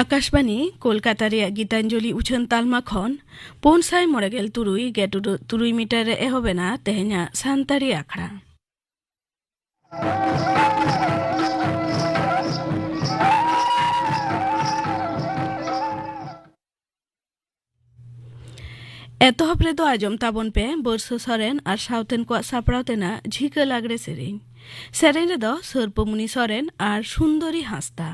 आकाशवाणी कोलकाता गीतांजलि उछन तालमा खन 593 मीटर एहबेना तेहेना सानतारी आखड़ा एतहब रेदो आजम ताबन पे बरसो सरेन और साउथेन को सापड़ावतेना झिका लागरे सेरेन रेदो सर्पमुनि सरेन और सुंदरी हास्ता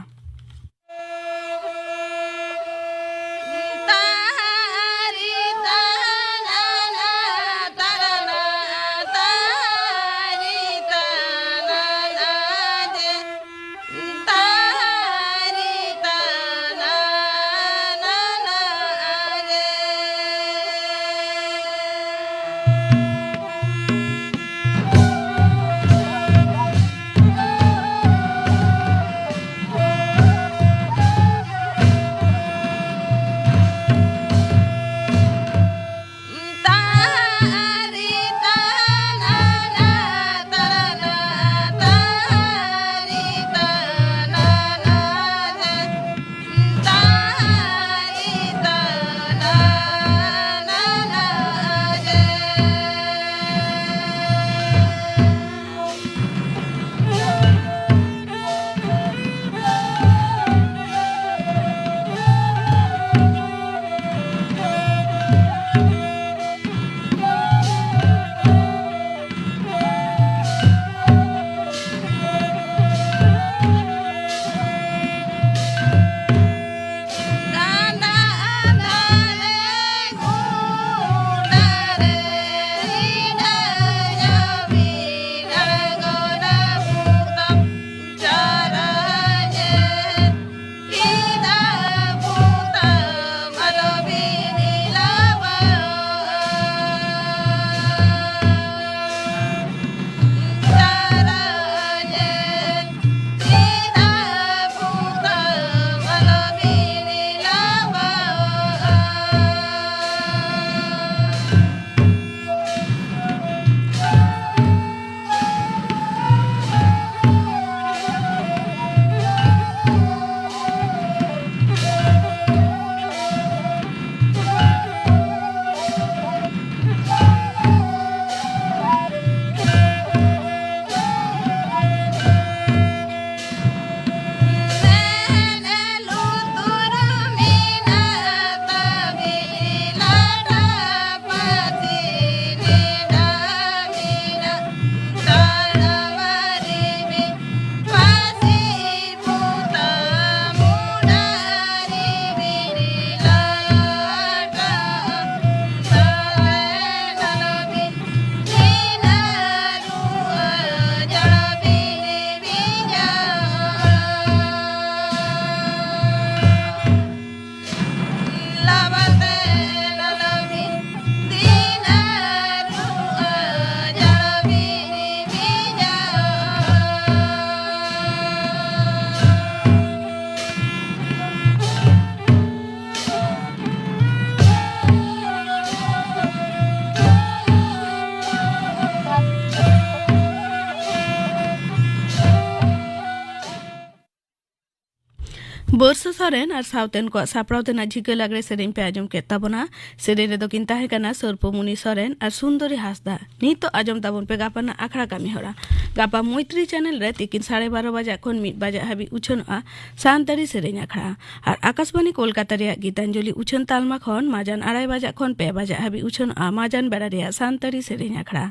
बरसो सरेन और साउथेन को सापड़ावतेना झिका लागरे सेरेन पे आजम के ताबना सेरेन रेदो किन ताहेकाना सर्पमुनि सरेन और सुंदरी हासदा नीत तो आजम ताबन पे गापाना आखड़ा कामी हरा गापा मैत्री चैनल रे तिकिन 12:30 बजे खन 1 बजे हाबी उछनआ सानतारी सेरेन आखड़ा और आकाशवाणी कोलकाता रे गीतांजलि उछन तालमा खन माजान 2:30 बजे खन 2 बजे हाबी उछनआ माजान बेड़ा रे सानतारी सेरेन आखड़ा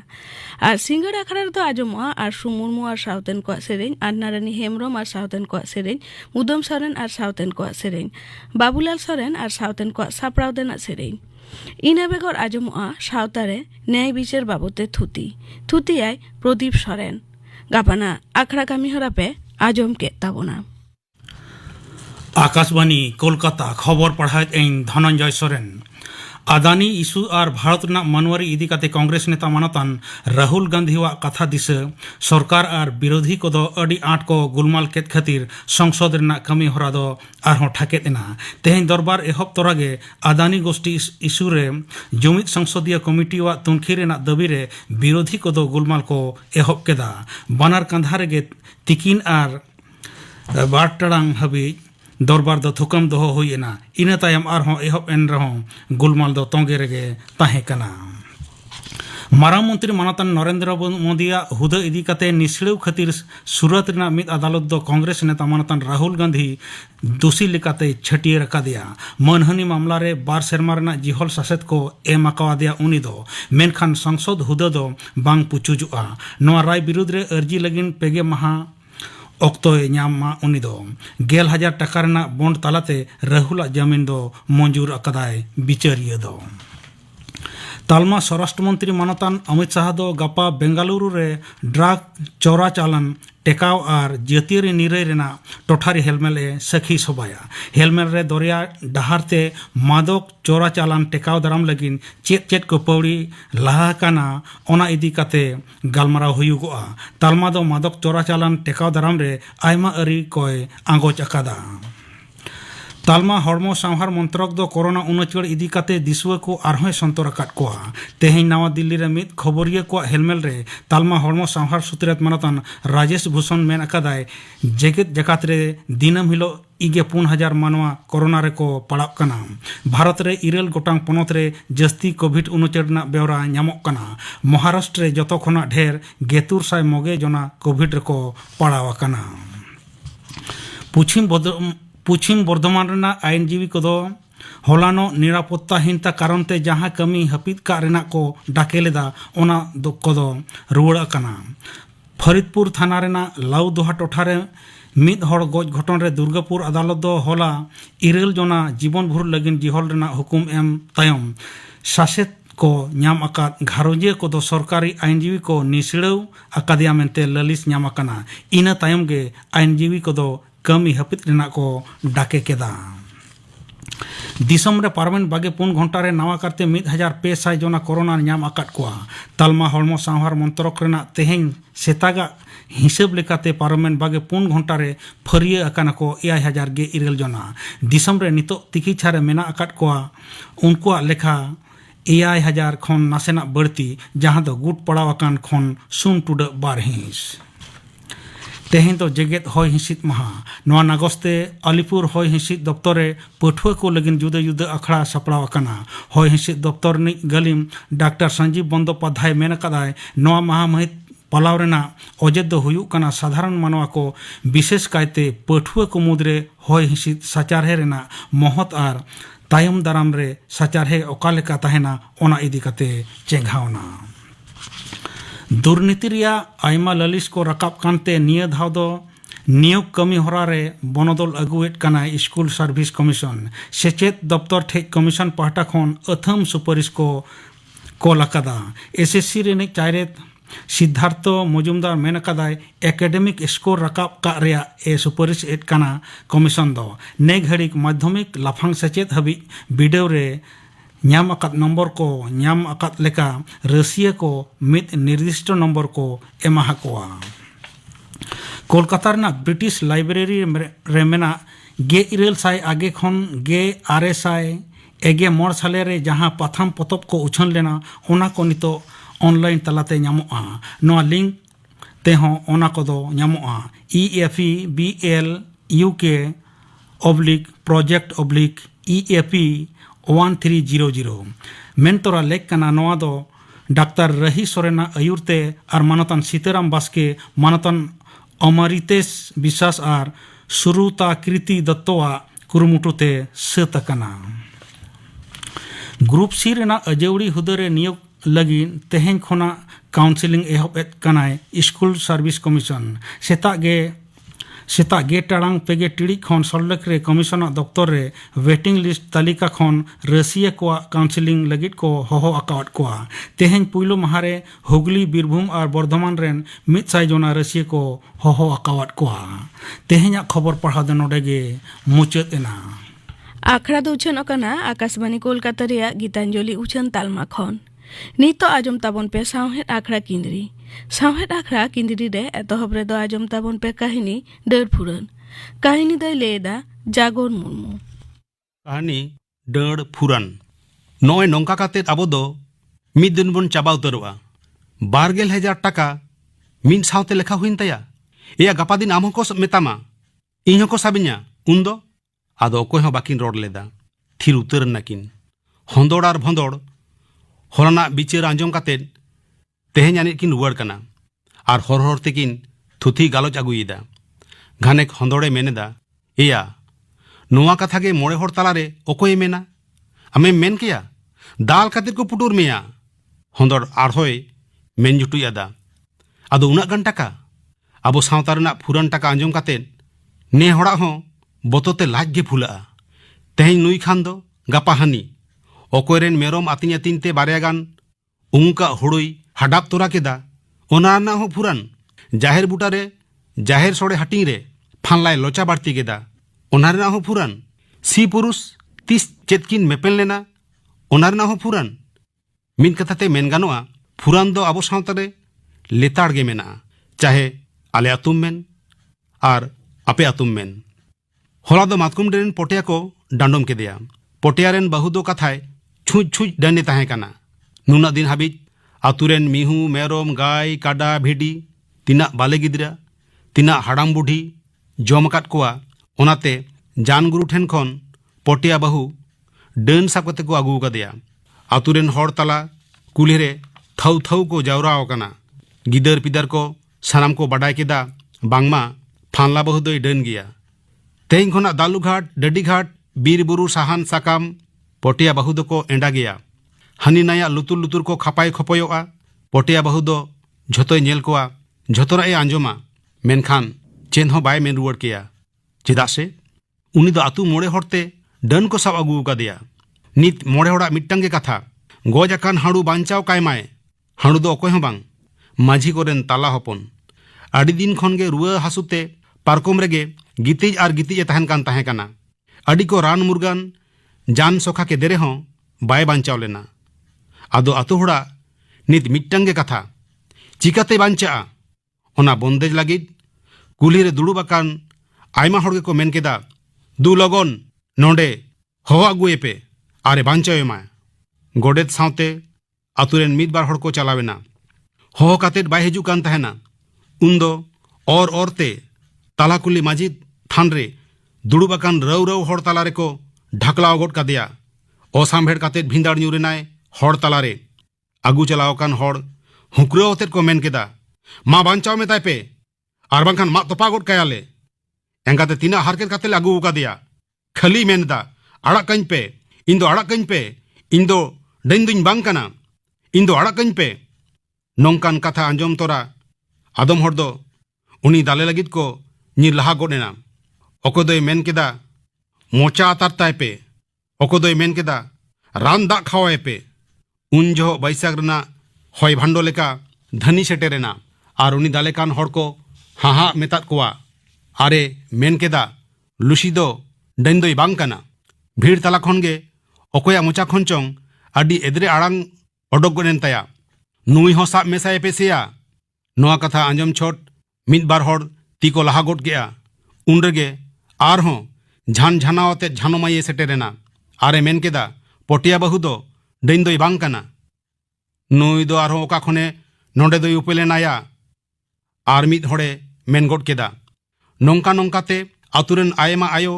और सिंगड़ आखड़ा रे तो आजमआ और सुमुरमु और साउथेन को सेरेन और नारायणी हेमरम और साउथेन को सेरेन मुदम सरेन और साउथेन को सेरेन बाबुलाल सरेन और साउथेन को सापड़ावतेना सेरेन इना बेगर आजमआ सावतारे न्याय विचार बाबते थुती आय प्रदीप सरेन गापाना आखड़ा कामी हरा पे आजम के ताबना आकाशवाणी कोलकाता खबर पढ़ात इन धनंजय सरेन अदानी इशू और भारत मनवारी इदी काते कांग्रेस नेता मानतान राहुल गांधी कथा दिशा सरकार और विरोधी को अड़ी आट को गुलमाल केत खातिर संसद कमी हरा दो आरहों ठाकेतना तेहें दरबार एहब तोरागे अदानी गोष्ठी इशू रे जुमित संसदीय कमिटी व तुनखी रेना दबी रे विरोधी को गुलमाल को एहब केदा बानार कंधा रेगे तिकिन और बार टांग हबी दरबार दो थुकम दोहो हुईना इना तायम आरहों एहब एन रहों गुलमाल दो तोंगे रेगे ताहे कना मारांग मंत्री मानतान नरेंद्र मोदी हुदा इदी काते निसड़ेव खातिर सूरत रेना मिद अदालत दो कांग्रेस नेता मानतान राहुल गांधी दोषी लेकाते छटियर अकादिया मनहनी मामला रे बार सेरमा रेना जिहल सासेत को एम अकावादिया उनी दो मेनखान संसद हुदा दो बांग पुचुजुआ नोआ राय विरुद्ध रे अर्जी लगिन पेगे महा ऑक्तोय न्यामा उनी दो 10,000 टाका रेना बॉन्ड तालाते राहुल जमीन दो मंजूर अकदाय बिचारिया दो तालमा स्वराष्ट्र मंत्री मानतान अमित शाह दो गपा बेंगालुरु रे ड्रग चोरा चालन टेकाव और जातीय निरय रेना टोठारी हेलमेल ए सखी सबाया हेलमेल रे दरिया डहारते मादक चोरा चालान टेकाव दाराम लगिन चेत चेत को पौड़ी लाहा काना ओना इदी काते गालमाराव हुयुगोआ तालमा दो मादक चोरा चालान टेकाव दाराम रे आयमा अरी कोय आंगोच अकादा तालमा हड़मो सांहार मंत्रक दो कोरोना उनचड़ इदी काते दिसुआ को आरहों संतर अकाट कोआ तेहें नवा दिल्ली रे मिद खबरिया को हेलमेल रे तालमा हड़मो सांहार सुत्रेत मानतान राजेश भूषण मेन अकादाय जेगेत जकात रे दिनम हिलो इगे 4,000 मानवा कोरोना रे को पड़ाव कना भारत रे 9 गोटांग पनत रे जस्ती कोविड उनचड़ ब्यौरा नामक कना महाराष्ट्र रे जतो खना ढेर 200 मोगे जना कोविड रे को पड़ाव कना पश्चिम बर्धमान रेना आईनजीवी को हलानो निरापत्ताहीनता कारण ते जहां कमी हपीद का रेना को डाकेलेदा ओना को रुआड़ कना फरीदपुर थाना रेना लाउ दोहा टोठारे मिद हड़ गज घटन रे दुर्गापुर अदालत दो होला 9 जना जीवन भर लगिन जिहल रेना हुकुम एम तायम सासेत को नाम आकाद घारोजिया को दो सरकारी आईनजीवी को निसड़ेव अकादिया मेंते ललिस नाम आकाना इना तायम गे आईनजीवी को दो कमी हपित रेना को डाके केदा दिसम रे पार्मेंट 24 घंटा रे नवा करते 1,500 जना कोरोना नाम आकाट कोआ तालमा हड़मो सांहार मंत्रक रेना तेहें सेतागा हिसाब लेकाते पार्मेंट 24 घंटा रे फरिया अकाना को 9,000 जना दिसम रे नितो तिकीछा रे मेना आकाट कोआ उनको लेखा 9,000 खन नासेना बढ़ती जहां दो गुट पड़ाव अकान खन सुन टुड 12 हिंस तेहें तो जेगेत हय हिंसित महा नवा नागस्ते अलीपुर हय हिंसित दफ्तर रे पठुआ को लगिन जुदा जुदा अखड़ा सपड़ाव अकाना हय हिंसित दफ्तर नि गलिम डॉक्टर संजीव बंदोपाध्याय मेन कदाय नवा महामहित पलाव रेना अजे दो हुयुग कना साधारण मानवा को विशेष कायते पठुआ को मुद्रे हय हिंसित साचारहे रेना महत और तायम दाराम रे साचारहे ओकालेका ताहेना ओना इदी काते चेंघावना दुर्नीति रिया आयमा ललिस को रकाब कानते निया धाव दो नियोग कमी हरा रे बनोदल अगुएट काना स्कूल सर्विस कमीशन सेचेत दफ्तर ठेज कमीशन पाहटा खन अथम सुपारिश को लकादा एसएससी रे चायरेत सिद्धार्थ मजुमदार मेन कदाय एकेडमिक स्कोर रकाब का रेया ए सुपारिश एट काना कमीशन दो ने घड़िक माध्यमिक लाफांग सेचेत हबी वीडियो रे नाम आकाद नंबर को नाम आकाद लेका रसिया को मिद निर्दिष्ट नंबर को एमाहा कोआ कोलकाता रेना ब्रिटिश लाइब्रेरी रे मेना 900 आगे खन 9,600 साले रे जहां पाथाम पतब को उछन लेना ओना को नितो ऑनलाइन तलाते नामोआ नोआ लिंक तेहो ओना को दो नामोआ EFEBLUK/project/EAP1300 मेन तोरा लेख कना नोआ दो डॉक्टर रही सोरेना अयुरते और मानतान सीताराम बास्के मानतान अमरितेश विश्वास और सुरुता कृति दत्तवा कुरुमुटुते सतकना ग्रुप सी रेना अजेवड़ी हुदरे नियोग लगिन तेहें खोना काउंसिलिंग एहब कनाय स्कूल सर्विस कमीशन सेता गे टाड़ांग पेगे टिड़ी खन सल्लक रे कमीशन दफ्तर रे वेटिंग लिस्ट तालिका खन रसिया को काउंसिलिंग लगित को होहो अकाउट को तेहें पुइलो महारे हुगली बीरभूम और बर्धमान रेन 100 जना रसिया को होहो अकाउट को तेहें खबर पढ़ा दे नोडे गे मुचाद एना आखड़ा दो उछन ओकना आकाशवाणी कोलकाता रेया गीतांजलि उछन तालमा खन नितो आजम ताबन पे सावहेद आखड़ा किंद्री सावहेद आखड़ा किंद्री रे एतहब रे दो आजम ताबन पे काहिनी डर फुरन काहिनी दय लेदा जागोर मुर्मू कहानी डर फुरन नॉय नौका काते आबो दो मिद दिन बन चाबा उतरवा 12,000 टाका मिन सावते लेखा हुइन तया एया गपा दिन आम हको मेतामा इन हको साबिnya उन्दो आदो अकोय हो बाकिन रोड लेदा थिर उतर नाकिन हंदोड़ आर भंदोड़ हरना बिचार आंजम काते तेहेन आनित किन रुवाड़ कना आर हर हर तेकिन थुथी गालोच आगुयेदा घानेक हंदोड़े मेनेदा एया नोआ कथा गे मोड़े हर तालारे अकोय मेना आमे मेन केया दाल खातिर को पुटुर मेया हंदोड़ आरहोय मेन जुटुयादा आदो उना गन टाका आबो सावता रना फुरन टाका आंजम काते ने हड़ा हो बतोते लाज गे फुला तेहेन नुई खान दो गापा हानी अकोयरेन मेरम आतिन आतिन ते बारया गान उमुका हुड़ुई हाडाप तोरा केदा ओना रना हो फुरन जाहेर बुटारे जाहेर सोड़े हाटिंग रे फानलाय लोचा बाड़ती केदा ओना रना हो फुरन सी पुरुष तीस चेतकिन मेपेल लेना ओना रना हो फुरन मिन कथाते मेन गानोआ फुरन दो आबो सावतारे लेताड़ गे मेना चाहे आले आतुम मेन आर आपे आतुम मेन होला दो मातकुम रेन पोटिया को डांडोम केदेया पोटिया रेन बहु दो कथाय छुज छुज डंडे ताहे काना नुना दिन हाबिज आतुरेन मिहू मेरम गाय काडा भिडी तिना बाले गिद्रा तिना हाड़ाम बुढ़ी जम काट कोआ ओनाते जान गुरु ठेन खन पोटिया बहु डन साब कते को आगू कादेया आतुरेन हर तला कुल्ही रे थौ थौ को जावरा ओकाना गिदर पिदर को सानाम को बाडाय केदा बांगमा फानला बहु दोय डन गिया तेहिं खना दालू घाट डडी घाट बीर बुरु साहान साकाम पोटिया बहु दो को एंडा गया हानि नाया लुतुर लुतुर को खापाय खपयोआ पोटिया बहु दो झोतोय नेल कोआ झोतोरा ए आंजमा मेनखान चेन हो बाय मेन रुवाड़ केया चेदा से उनी दो आतु मोड़े हरते डन को साब आगू कादेया नित मोड़े हड़ा मिट्टांग गे कथा गज आकान हाड़ू बांचाव कायमाय हाड़ू दो अकोय हो बांग माझी कोरेन ताला हपन आड़ी दिन खन गे रुआ हासुते पारकोम रेगे गितिज आर गितिज तहन कान ताहे काना आड़ी को रान मुरगान जान सोखा के देरे हों बाय बांचाव लेना आदो आतु हड़ा नित मिट्टांग गे कथा चिकाते बांचा ओना बंदेज लागिद कुली रे दुड़ुब आकान आयमा हड़ गे को मेन केदा दु लगन नोंडे हो आगुए पे आरे बांचाव एमा गोडेत सावते आतुरेन मिद बार हड़ को चलावेना हो कातेद बाय हिजु कान तहना उन्दो और औरते ताला कुली माझी थान रे दुड़ुब आकान रव रव हड़ तालारे को ढाकलाव गोट कादेया असामभेड़ कातेद भिंदाड़ ᱧᱩᱨᱮᱱᱟᱭ हड़ तालारे आगू चलाव कान हड़ हुकराव अतेद को मेन केदा मा बांचाव मेताय पे आर बांखान मा तोपा गोट कायाले एंगाते तिना हारकेत कातेल आगू कादेया खाली मेनदा आड़ा कኝ पे इन दो आड़ा कኝ पे इन दो डैन दुñ बांग काना इन दो आड़ा कኝ पे नोंकान कथा आंजम तोरा आदम हड़ दो उनी दाले लगिद को ᱧᱤᱨ लाहा गोडेना अको दोय मेन केदा मोचा आतार ताय पे अको दोय मेन केदा रान दा खावाय पे उन जो बैसाख रना हय भांडो लेका धनी सेटेरेना आर उनी दाले कान हड़ को हाहा मेतात कोआ आरे मेन केदा लुसी दो डैन दोय बांग काना भीड़ तला खन गे अकोया मोचा खन चोंग आडी एदरे आड़ांग अडोक गोनेन ताया नुई हो साब मेसाय पे सेया नोआ कथा आंजम छोट मिद बार हड़ ती को लाहा गोट गया उन रेगे आर हों झान झानावते झानोमाये सेटेरेना आरे मेन केदा पोटिया बहु दो डैन दोय बांग काना नुई दो आर हों ओका खने नोंडे दोय उपेलेनाया आर मिद हड़े मेन गोट केदा नोंका नोंकाते आतुरेन आयमा आयो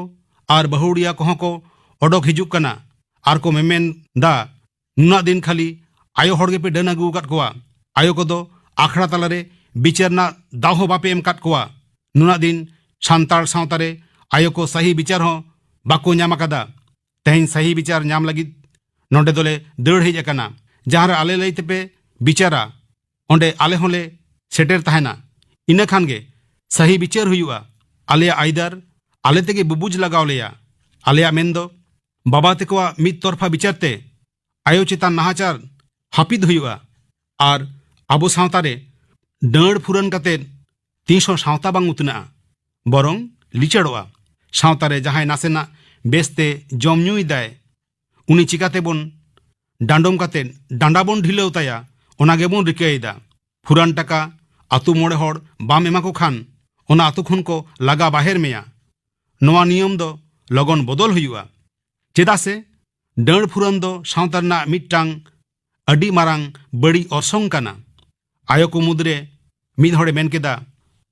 आर बहुड़िया कोहों को ओडोक हिजुक काना आर को मेमेन दा नुना दिन खाली आयो हड़ गे पे डन आगू काट कोआ आयो को दो आखड़ा तालारे बिचारना दाहो बापे एम काट कोआ नुना दिन सान्ताड़ सावतारे आयो को सही विचार हो बाको ᱧᱟᱢ आकादा तेहेन सही विचार ᱧᱟᱢ लगिद नोंडे दोले दड़ हेज आकाना जहां आले लैते पे विचारा ओंडे आले होले सेटेर ताहेना इना खान गे सही विचार हुयुआ आलेया आइदार आले तेगे बुबुज लगाव लेया आलेया मेन दो बाबा तेकोआ मिद तरफा विचारते आयो चेतान नाहाचार हापिद हुयुआ आर आबो सावतारे डाँड़ फुरन कातेद तीसो सावता बांग उतना बरং लिचाड़ोआ सावतारे जहां नासेना बेस्ते जम ᱧᱩᱭᱫᱟᱭ उनी चिकातेबन डांडम काते डांडा बन ढिलाव ताया ओना गेबन रिकायदा फुरान टाका आतु मोड़े हड़ बाम एमा को खान ओना आतु खन को लागा बाहेर मेया नोआ नियम दो लगन बदल हुआ चेदा से डांड फुरान दो सावता रना मिदटांग अडी मारांग बड़ी अरसंग काना आयो को मुद्रे मिद हड़े मेन केदा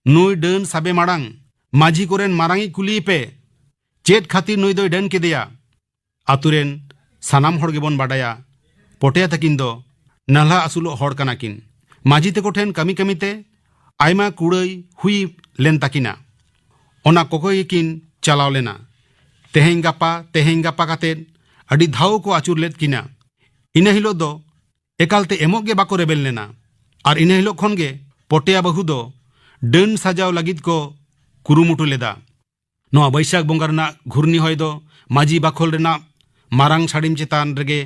नुई डान साबे मारांग माझी कोरेन मारांगी कुली पे चेत खातिर नुई दो डान केदेया आतुरेन सानाम हड़ गेबन बाडाया पोटेया तकिन दो नाल्हा असुलो हड़ कानाकिन माझी तेको ठेन कमी कमीते आयमा कुड़ाई हुई लेन ताकिना ओना कोकोय किन चलाव लेना तेहें गापा काते अडी धाव को आचुर लेद किना इना हिलो दो एकालते एमोग गे बाको रेबेल लेना और इना हिलो खन गे पोटेया बहु दो डान सजाव लगिद को कुरुमुटु लेदा नोआ बैशाख बंगा रना घूर्णी हय दो माझी बाखोल रेना मारांग साड़ीम चेतान रेगे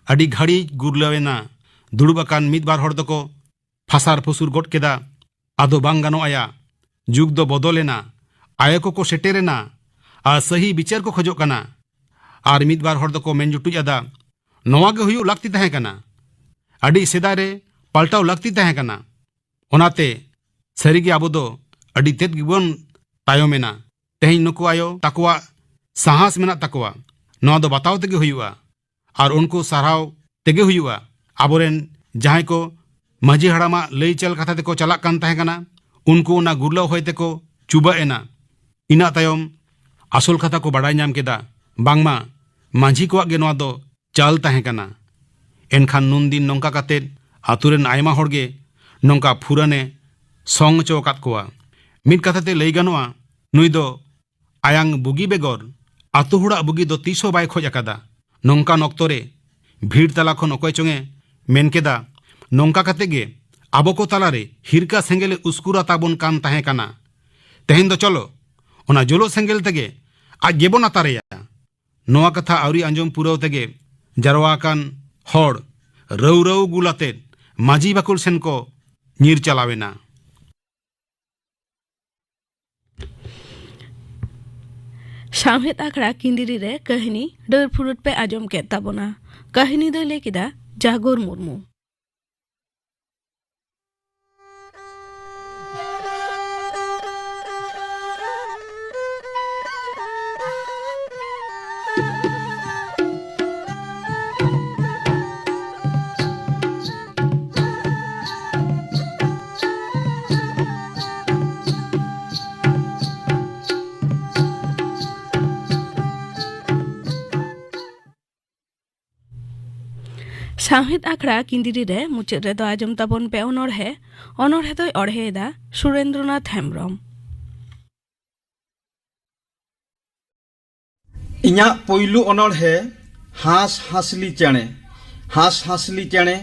अडी घड़ी गुरलावेना दुड़ुब अकान मिद बार हड़ दको फासार फुसुर गड केदा आदो बांग गानो आया जुग दो बदलेना आया को सेटेरेना और सही विचार को खोजो कना और मिद बार हड़ दको मेन जुटुज आदा नोआ गे हुयु लाक्ति तहे कना अडी सेदाय रे पाल्टाव लाक्ति तहे कना ओनाते सरीगे आबो दो अडी तेद गिबन तायमेना तेहें नुकु आयो ताकुआ साहस मेना ताकुआ नोआ दो बताव तेगे हुयुआ और उनको साराव तेगे हुयुआ आबोरेन जहां को माझी हड़ामा लई चल कथा तेको चला कान तहे कना उनको ना गुरलाव होय तेको चुबा एना इना तायम आसल कथा को बाडाय नाम केदा बांगमा माझी को गे नोआ दो चाल तहे कना एनखान नुन दिन नोंका काते आतुरेन आयमा हड़गे नोंका फुराने संग चो कात कोआ मिद कथाते लई गानोआ नुई दो आयांग बुगी बेगर आतु हुड़ा बुगी दो तीसो बाय खोज अकादा नोंका नक्तरे भीड़ तला खन अकय चोंगे मेन केदा नोंका काते गे आबो को तालारे हिरका सेंगेले उस्कुरा ताबन कान तहे काना तेहें दो चलो ओना जोलो सेंगेल तेगे आज गेबन अतारेया नोआ कथा आवरी आंजम पुराव तेगे जारवा कान हड़ रौ रौ गुलाते माझी बाकुल सेन को नीर चलावेना सामहेद आखड़ा किंदिरी रे कहानी डर फुरुट पे आजम के ताबोना कहानी दो लेकिदा जागोर मुर्मू सामहेद आखड़ा किंदिरी रे मुचाद रे दो आजम ताबन पे अनोढ़े दो अड़हेदा सुरेंद्रनाथ हेम्ब्रम इन्या पोइलू अनोढ़े हास हासली चेणे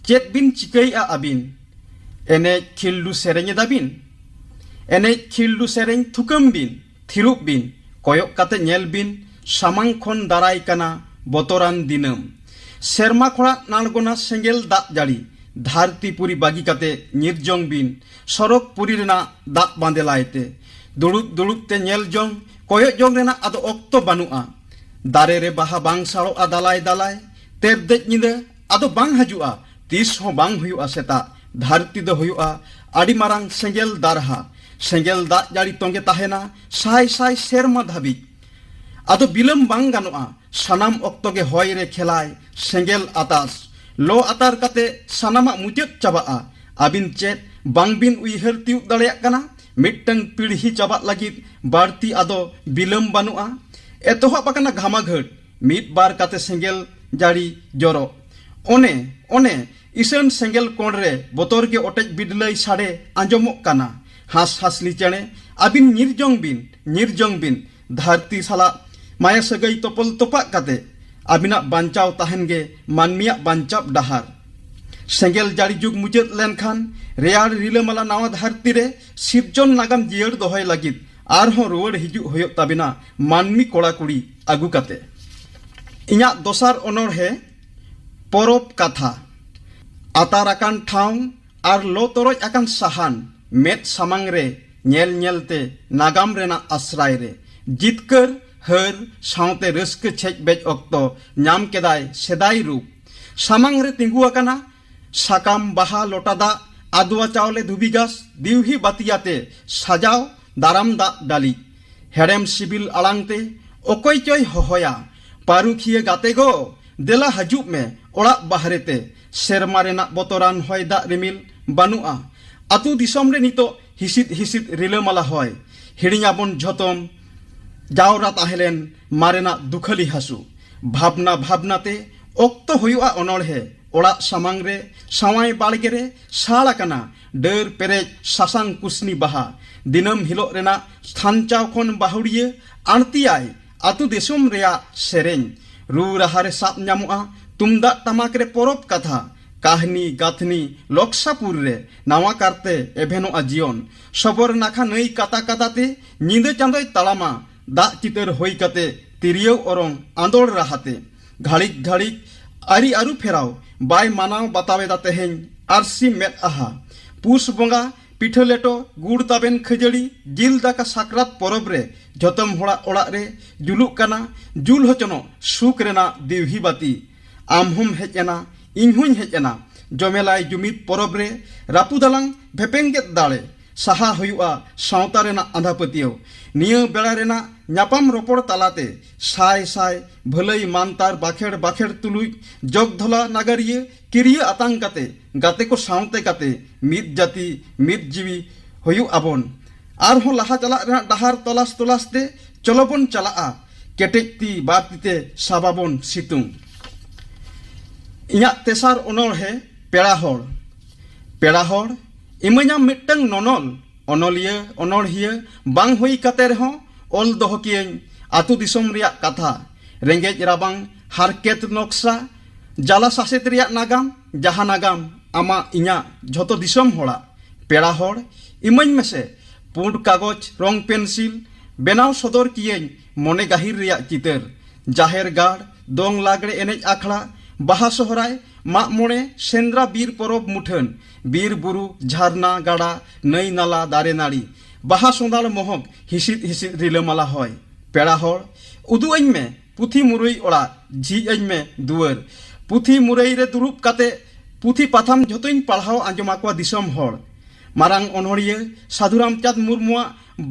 चेत बिन चिकैया आबिन एने खिल्डू सेरेंगे दाबिन एने खिल्डू सेरेंग थुकम बिन थिरुब बिन कोयक काते नेल बिन सामांग खन दाराय काना बतरान दिनम सेरमा खोड़ा नालगोना सेंगेल दाग जाड़ी धारती पुरी बागी काते निर्जोंग बिन सरक पुरी रेना दाग बांदेलायते दुड़ुब दुड़ुब ते नेल जोंग कोयक जोंग रेना आदो ऑक्तो बानुआ दारे रे बाहा बांग साड़ोआ दालाय दालाय तेर देज निदे आदो बांग हजुआ तीस हो बांग हुयुआ सेता धारती दो हुयुआ आड़ी मारांग सेंगेल दारहा सेंगेल दाग जाड़ी तोंगे ताहेना साय साय सेरमा धाबी आदो बिलम बांग गानुआ सानाम ऑक्तो गे होय रे खेलाय सेंगेल आतास लो आतार काते सानामा मुचाद चाबाआ आबिन चेत बांग बिन उइहर तिउ दाड़ेया काना मिटटंग पीढ़ी चाबा लगिद बाड़ती आदो बिलम बानुआ एतोहब आकाना घामाघट मिद बार काते सेंगेल जाड़ी जरो ओने ओने इसन सेंगेल कोणरे बोतर गे ओटेज बिडलई साड़े आंजमोग काना हास हासली चेणे आबिन निर्जोंग बिन धरती साला माया सगई तोपल तोपा काते आबिना बांचाव ताहन गे मानमिया बांचाव डहार सेंगेल जाड़ी जुग मुचाद लेनखान रेयार रिलामाला नावा धरती रे सिरजन नागाम जियर दोहय लगिद आरहों रुवाड़ हिजुग होयोग ताबिना मानमी कोड़ा कुड़ी आगु काते इन्या दोसार अनोढ़े परब कथा आतार आकान ठाव आर लो तोरज आकान साहान मेद सामांग रे नेल नेलते नागाम रेना आश्राय रे जितकर हर साउते रस्क छेज बेज अक्तो नाम केदाय सेदाई रूप सामांग रे तिंगु आकाना साकाम बाहा लोटादा आदुआ चावले धुबी गास दिवही बातियाते साजाव दाराम दा डाली हेड़ेम सिबिल आलांगते ओकोय चोय होहोया पारुखिए गाते गो देला हजुब में ओड़ा बाहरेते सेरमा रेना बोतरान होय दा रिमिल बानुआ आतु दिसम रे नितो हिसिद हिसिद रिलामाला होय हिड़ियाबन झतम जावरा ताहेलेन मारेना दुखली हासु भावना भावनाते ओक्तो हुआ अनोड़े ओड़ा सामांग रे सावाई बाड़गे रे साड़ाकना डर पेरेज सासांग कुसनी बाहा दिनम हिलो रेना स्थानचाव खन बाहुड़िए आनतियाय आतु दिसम रेया सेरें रू रहारे साप न्यामुआ तुमदा टमाक रे पोरब कथा काहनी गाथनी लोकसापुर रे नावा करते एभेनो आजियन सबोर नाखा नई काता काताते नींदे चांदोय तालामा दा चितर होई कते तिरियो ओरंग आंदोड़ रहाते घाड़िक घाड़िक आरी आरु फेराव बाय मानाव बतावे दा तेहें आरसी मेट आहा पुस बंगा पिठो लेटो गुड़ ताबेन खजड़ी जिल दाका साकरात परब रे जतम होड़ा ओड़ा रे जुलुक काना जुल होचनो सुक रेना दिवही बाती आमहुम हेजना इनहुं हेजना जमेलाय जुमित परब रे रापुदालांग भेपेंगे दाड़े साहा हुआ सावता रेना आंधापतियो नियो बेड़ा रेना न्यापाम रोपड़ तालाते साय साय भलई मानतार बाखेड़ बाखेड़ तुलुई जगधला नागरिये किरिये आतांग काते गाते को सावते काते मित जाति मित जीवी हुयु आबन आरहों लाहा चला रेना डहार तलाश तलाशते चलोबन चलाआ केटेक्ती बातीते साबाबन सितुंग इया तेसार ओनोल है पेड़ा होड़ इमanya मिट्टंग नोनोल ओनोलिया ओनोलहिया बांग हुई कते रहो ओल दोहो कियें आतु दिसोम रिया कथा रेंगेज राबांग हारकेत नक्शा जाला सासेत रिया नागाम जहा नागाम आमा इया झोतो दिसोम होड़ा पेड़ा होड़ इमany मेसे पुंड कागज रंग पेंसिल बेनाव सदर कियें मोने गाहिर रिया चितर जाहेर गाड़ दोंग लागड़े एनेज आखड़ा बाहा सोहराय माग मोड़े सेंद्रा बीर परब मुठन बीर बुरु झारना गाड़ा नई नाला दारे नाड़ी बाहा सोंदाड़ महक हिसिद हिसिद रिलामाला होय पेड़ा होड़ उदुआñ में पुथी मुरई ओड़ा झिजआñ में दुआर पुथी मुरई रे दुरुब काते पुथी पाथाम झोतोñ पढ़ाव आंजमाकवा दिसम होड़ मारांग अनहरिया साधुराम चाँद मुर्मुआ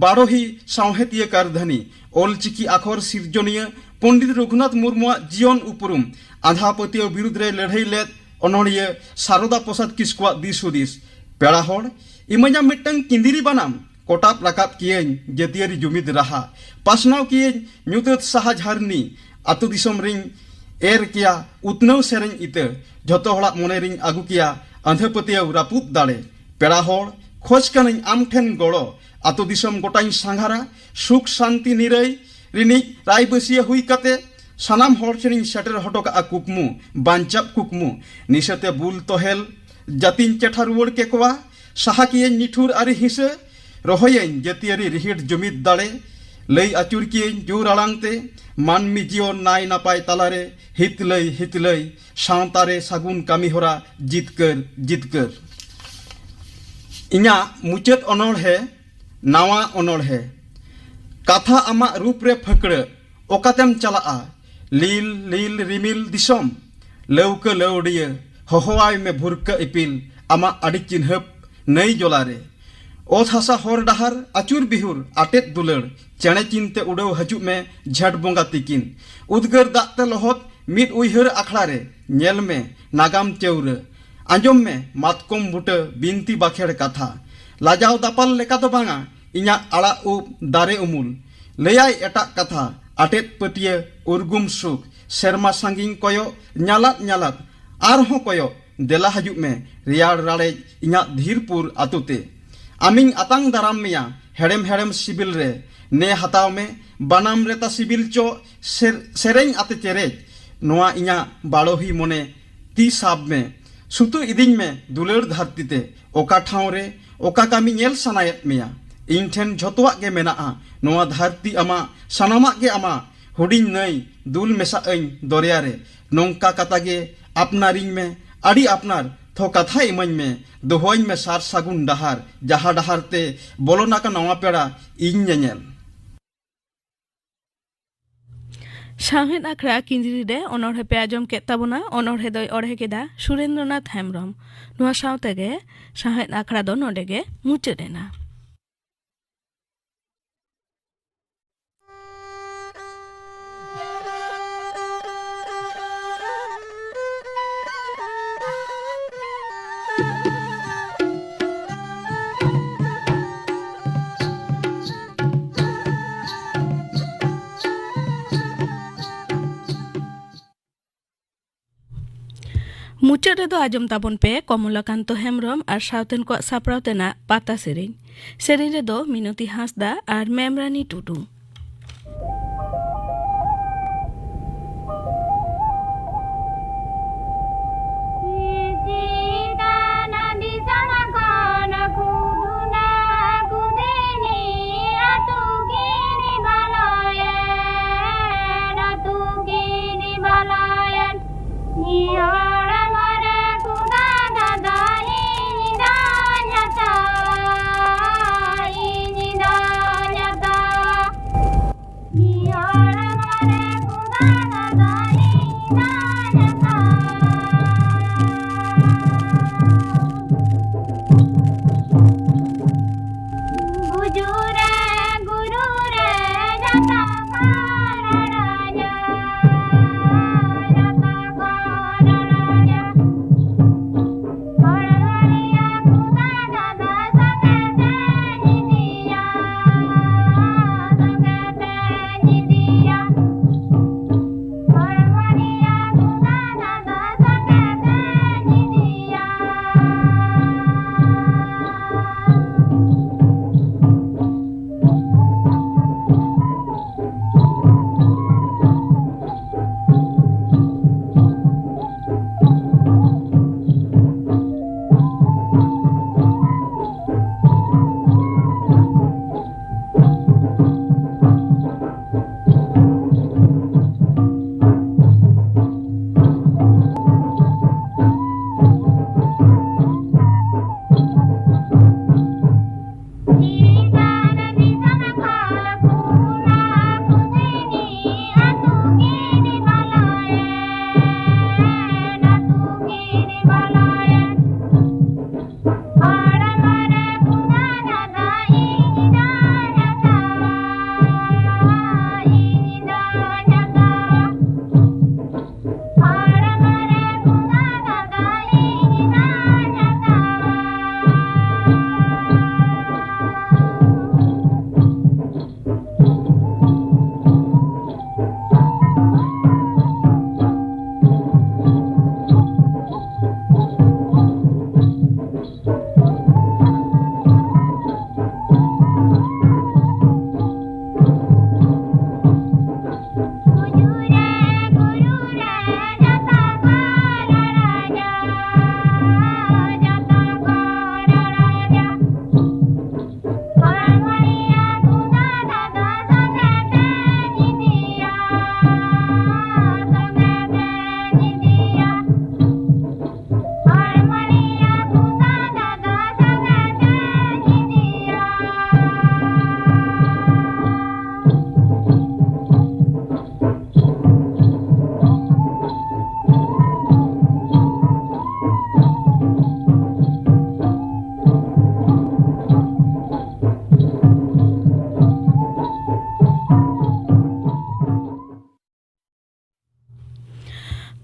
बारोही सावहेतिया कारधनी ओलचिकी आखर सिरजनिया पंडित रघुनाथ मुर्मुआ जीवन उपरुम आंधापतियो विरुद्ध रे लड़ाई लेद अनहरिया सारदा प्रसाद किस्कुआ दिस हुदिस पेड़ा होड़ इमanya मिट्टंग किंदिरी बनाम कोटाप राकाब कियें जतियारी जुमिद राहा पासनाव कियें ᱧᱩᱛᱟᱹᱛ साहा झारनी आतु दिसम रिंग एर किया उतनव सेरें इते झोतो हड़ाक मोने रिंग आगु किया आंधापतियो रापुत दाड़े पेड़ा होड़ खोज कानिं आम ठेन गड़ो आतु दिसम गोटाई सांघारा सुख शांति निरई रिनिज राय बसिया हुई कते सानाम हर ठेनिं सेटर हटोका कुकमु बांचाब कुकमु निशते बुल तोहेल जातिन चेठा रुवड़ केकवा साहा कियें निठुर आरि हिसे रहोयें जतियारी रिहिट जुमिद दाड़े लई आचुर कियें जुर आड़ांगते मानमी जीवन नाय नापाय तालारे हितलई सावतारे सागुन कामी होरा जितकर जितकर इन्या मुचाद अनोल है नावा अनोल है कथा आमा रूप रे फकड़ ओकातेम चलाआ लील लील रिमिल दिसम लौका लौड़िया हहोवाय में भुरका इपिल आमा आड़ी चिन्हब नई जलारे ओथ हासा हर डाहार आचुर बिहुर आटेत दुलड़ चेणे चिनते उड़ाव हजु में झट बोंगा तिकिन उदगर दाते लहत मिद उइहर आखड़ा रे नेल में नागाम चौर आंजम में मातकम बुट बिनती बाखेड़ कथा लाजाव दापाल लेका तो बांगा इन्या आड़ा उब दारे उमुल लयाय एटा कथा आटेत पटिया उर्गुम सुख सेरमा सांगिंग कोयो न्यालात न्यालात आरहों कोयो देला हजु में रियाड़ राड़े इन्या धीरपुर आतुते आमिंग आतांग दाराम मिया हेड़ेम हेड़ेम सिबिल रे ने हताव में बनाम रेता सिबिल चो सेरें आते चेरेज नोआ इन्या बाड़ोही मोने ती साब में सुतु इदिंग में दुलड़ धरतीते ओका ठाव रे ओका कामी नेल सनायत मिया इन ठेन झोतोआ के मेनाआ नोआ धरती आमा सनामा के आमा हुडिंग नई दुल मेसा अñ दरिया रे नोंका कता गे अपनारिंग में आड़ी अपनार थो कथा इमñ में दोहोñ में सार सागुन डहार जहा डहार ते बोलोना का नवा पेड़ा इन ñeñel साहेद आखड़ा किंजरी रे अनोढ़े पे आजम के ताबोना अनोढ़े दय अड़हे केदा सुरेंद्रनाथ हेम्ब्रम नुआ सावतेगे साहेद आखड़ा दो नोडेगे मुचादेना। मुचाद रेदो आजम ताबन पे कमलाकांत हेम्ब्रम और सावतेन को सापड़ावतेना पाता सेरेñ रेदो मिनती हांसदा और मेमरानी टुडू।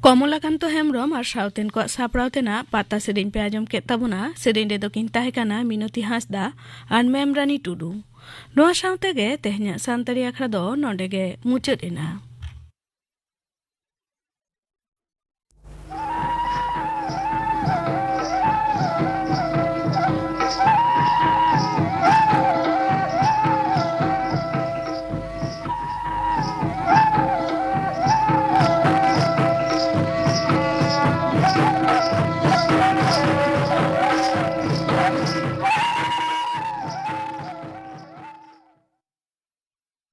कमलाकांत हेम्ब्रम और सावतेन को सापड़ावतेना पाता सेरेñ पे आजम के ताबोना सेरेñ रेदो किन ताहेकाना मिनती हांसदा और मेमरानी टुडू। नोआ सावतेगे तेहना सानताड़ी आखड़ा दो नोडेगे मुचाद एना।